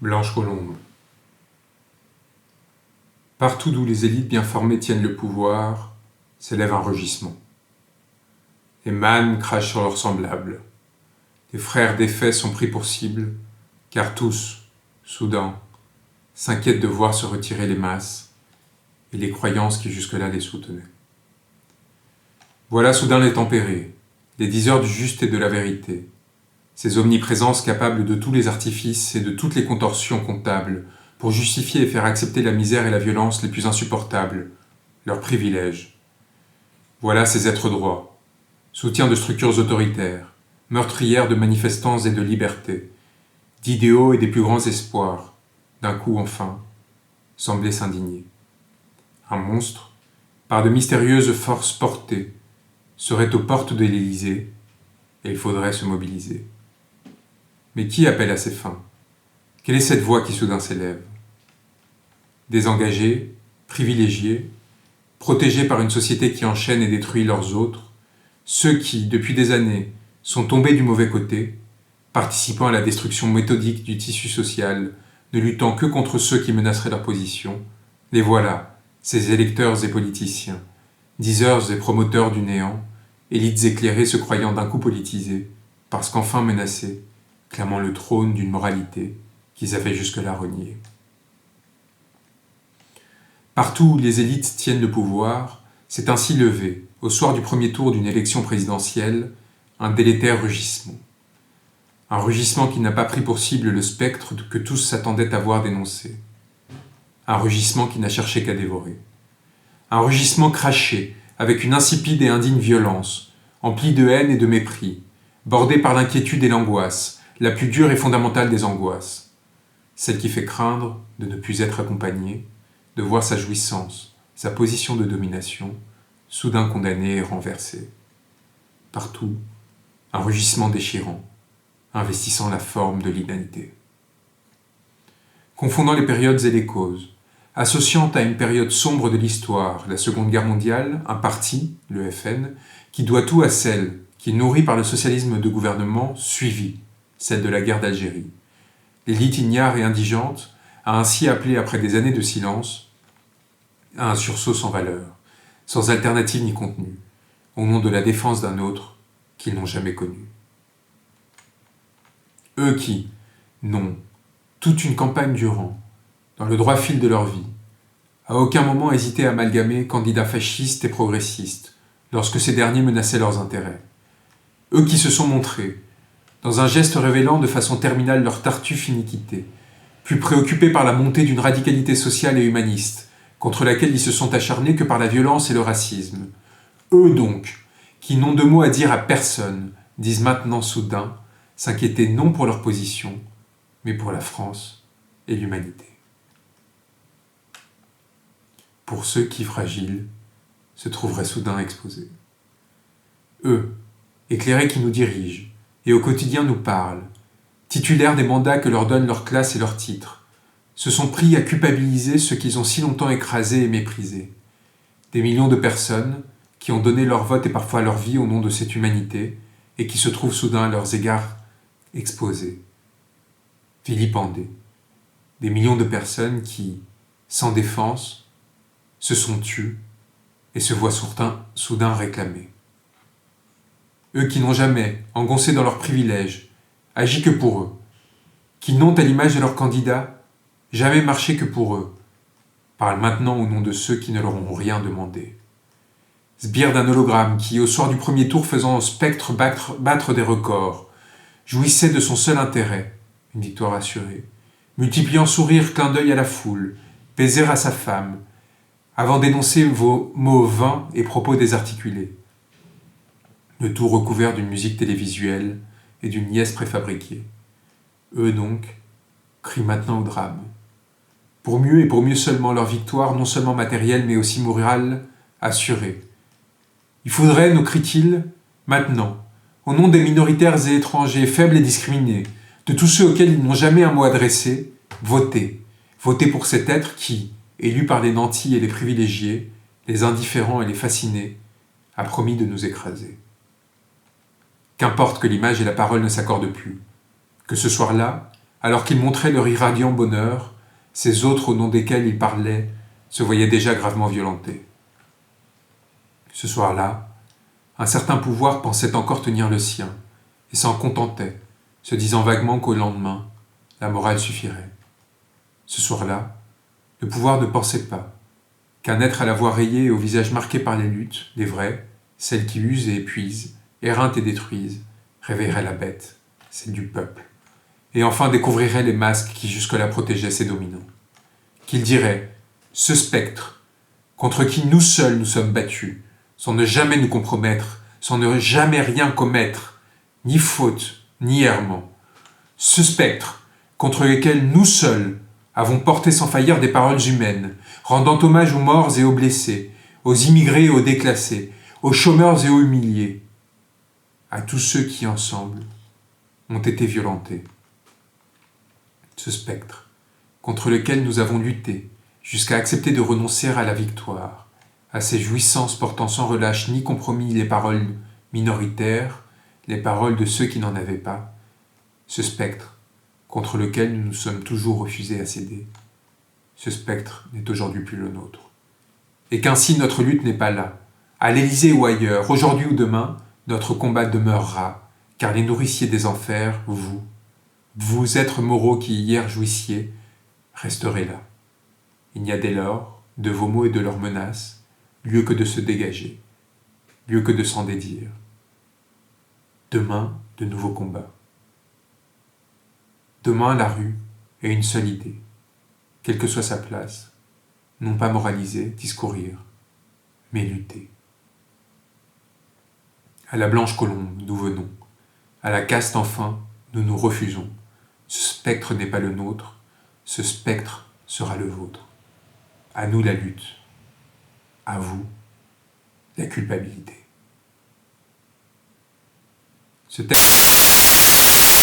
Blanche Colombe. Partout d'où les élites bien formées tiennent le pouvoir, s'élève un rugissement. Les mânes crachent sur leurs semblables. Les frères défaits sont pris pour cible, car tous, soudain, s'inquiètent de voir se retirer les masses et les croyances qui jusque-là les soutenaient. Voilà soudain les tempérés, les diseurs du juste et de la vérité, ces omniprésences capables de tous les artifices et de toutes les contorsions comptables pour justifier et faire accepter la misère et la violence les plus insupportables, leurs privilèges. Voilà ces êtres droits, soutiens de structures autoritaires, meurtrières de manifestants et de libertés, d'idéaux et des plus grands espoirs, d'un coup enfin, semblaient s'indigner. Un monstre, par de mystérieuses forces portées, serait aux portes de l'Élysée, et il faudrait se mobiliser. Mais qui appelle à ces fins? Quelle est cette voix qui soudain s'élève? Désengagés, privilégiés, protégés par une société qui enchaîne et détruit leurs autres, ceux qui, depuis des années, sont tombés du mauvais côté, participant à la destruction méthodique du tissu social, ne luttant que contre ceux qui menaceraient leur position, les voilà, ces électeurs et politiciens, diseurs et promoteurs du néant, élites éclairées se croyant d'un coup politisées, parce qu'enfin menacés, clamant le trône d'une moralité qu'ils avaient jusque-là reniée. Partout où les élites tiennent le pouvoir, s'est ainsi levé, au soir du premier tour d'une élection présidentielle, un délétère rugissement. Un rugissement qui n'a pas pris pour cible le spectre que tous s'attendaient à voir dénoncer. Un rugissement qui n'a cherché qu'à dévorer. Un rugissement craché, avec une insipide et indigne violence, empli de haine et de mépris, bordé par l'inquiétude et l'angoisse, la plus dure et fondamentale des angoisses, celle qui fait craindre de ne plus être accompagné, de voir sa jouissance, sa position de domination, soudain condamnée et renversée. Partout, un rugissement déchirant, investissant la forme de l'inanité. Confondant les périodes et les causes, associant à une période sombre de l'histoire, la Seconde Guerre mondiale, un parti, le FN, qui doit tout à celle qui, nourrie par le socialisme de gouvernement, suivit, celle de la guerre d'Algérie. L'élite ignare et indigente a ainsi appelé, après des années de silence, à un sursaut sans valeur, sans alternative ni contenu, au nom de la défense d'un autre qu'ils n'ont jamais connu. Eux qui, non, toute une campagne durant, dans le droit fil de leur vie, à aucun moment hésité à amalgamer candidats fascistes et progressistes, lorsque ces derniers menaçaient leurs intérêts. Eux qui se sont montrés, dans un geste révélant de façon terminale leur tartuffe iniquité, plus préoccupés par la montée d'une radicalité sociale et humaniste, contre laquelle ils se sont acharnés que par la violence et le racisme. Eux donc, qui n'ont de mots à dire à personne, disent maintenant soudain s'inquiéter non pour leur position, mais pour la France et l'humanité. Pour ceux qui, fragiles, se trouveraient soudain exposés. Eux, éclairés qui nous dirigent, et au quotidien nous parlent, titulaires des mandats que leur donnent leur classe et leur titre, se sont pris à culpabiliser ceux qu'ils ont si longtemps écrasés et méprisés. Des millions de personnes qui ont donné leur vote et parfois leur vie au nom de cette humanité et qui se trouvent soudain à leurs égards exposés, vilipendés. Des millions de personnes qui, sans défense, se sont tues et se voient soudain réclamées. Eux qui n'ont jamais, engoncés dans leurs privilèges, agi que pour eux, qui n'ont, à l'image de leurs candidats, jamais marché que pour eux, parlent maintenant au nom de ceux qui ne leur ont rien demandé. Sbire d'un hologramme qui, au soir du premier tour faisant au spectre battre des records, jouissait de son seul intérêt, une victoire assurée, multipliant sourires, clins d'œil à la foule, baisers à sa femme, avant d'énoncer vos mots vains et propos désarticulés. Le tout recouvert d'une musique télévisuelle et d'une nièce préfabriquée. Eux donc, crient maintenant au drame. Pour mieux et pour mieux seulement leur victoire, non seulement matérielle mais aussi morale, assurée. Il faudrait, nous crient-ils, maintenant, au nom des minoritaires et étrangers, faibles et discriminés, de tous ceux auxquels ils n'ont jamais un mot adressé, voter. Voter pour cet être qui, élu par les nantis et les privilégiés, les indifférents et les fascinés, a promis de nous écraser. Qu'importe que l'image et la parole ne s'accordent plus, que ce soir-là, alors qu'ils montraient leur irradiant bonheur, ces autres au nom desquels ils parlaient se voyaient déjà gravement violentés. Ce soir-là, un certain pouvoir pensait encore tenir le sien, et s'en contentait, se disant vaguement qu'au lendemain, la morale suffirait. Ce soir-là, le pouvoir ne pensait pas qu'un être à la voix rayée et au visage marqué par les luttes, les vraies, celles qui usent et épuisent, éreintent et détruisent, réveillerait la bête, celle du peuple, et enfin découvrirait les masques qui jusque-là protégeaient ses dominants. Qu'il dirait « Ce spectre, contre qui nous seuls nous sommes battus, sans ne jamais nous compromettre, sans ne jamais rien commettre, ni faute, ni errement. Ce spectre, contre lequel nous seuls avons porté sans faillir des paroles humaines, rendant hommage aux morts et aux blessés, aux immigrés et aux déclassés, aux chômeurs et aux humiliés, à tous ceux qui, ensemble, ont été violentés. Ce spectre, contre lequel nous avons lutté, jusqu'à accepter de renoncer à la victoire, à ces jouissances portant sans relâche ni compromis les paroles minoritaires, les paroles de ceux qui n'en avaient pas, ce spectre, contre lequel nous nous sommes toujours refusés à céder, ce spectre n'est aujourd'hui plus le nôtre. Et qu'ainsi notre lutte n'est pas là, à l'Élysée ou ailleurs, aujourd'hui ou demain, notre combat demeurera, car les nourriciers des enfers, vous êtres moraux qui hier jouissiez, resterez là. Il n'y a dès lors, de vos mots et de leurs menaces, lieu que de se dégager, lieu que de s'en dédire. Demain, de nouveaux combats. Demain, la rue est une seule idée, quelle que soit sa place, non pas moraliser, discourir, mais lutter. À la blanche colombe, nous venons. À la caste, enfin, nous nous refusons. Ce spectre n'est pas le nôtre, ce spectre sera le vôtre. À nous la lutte, à vous la culpabilité. Ce texte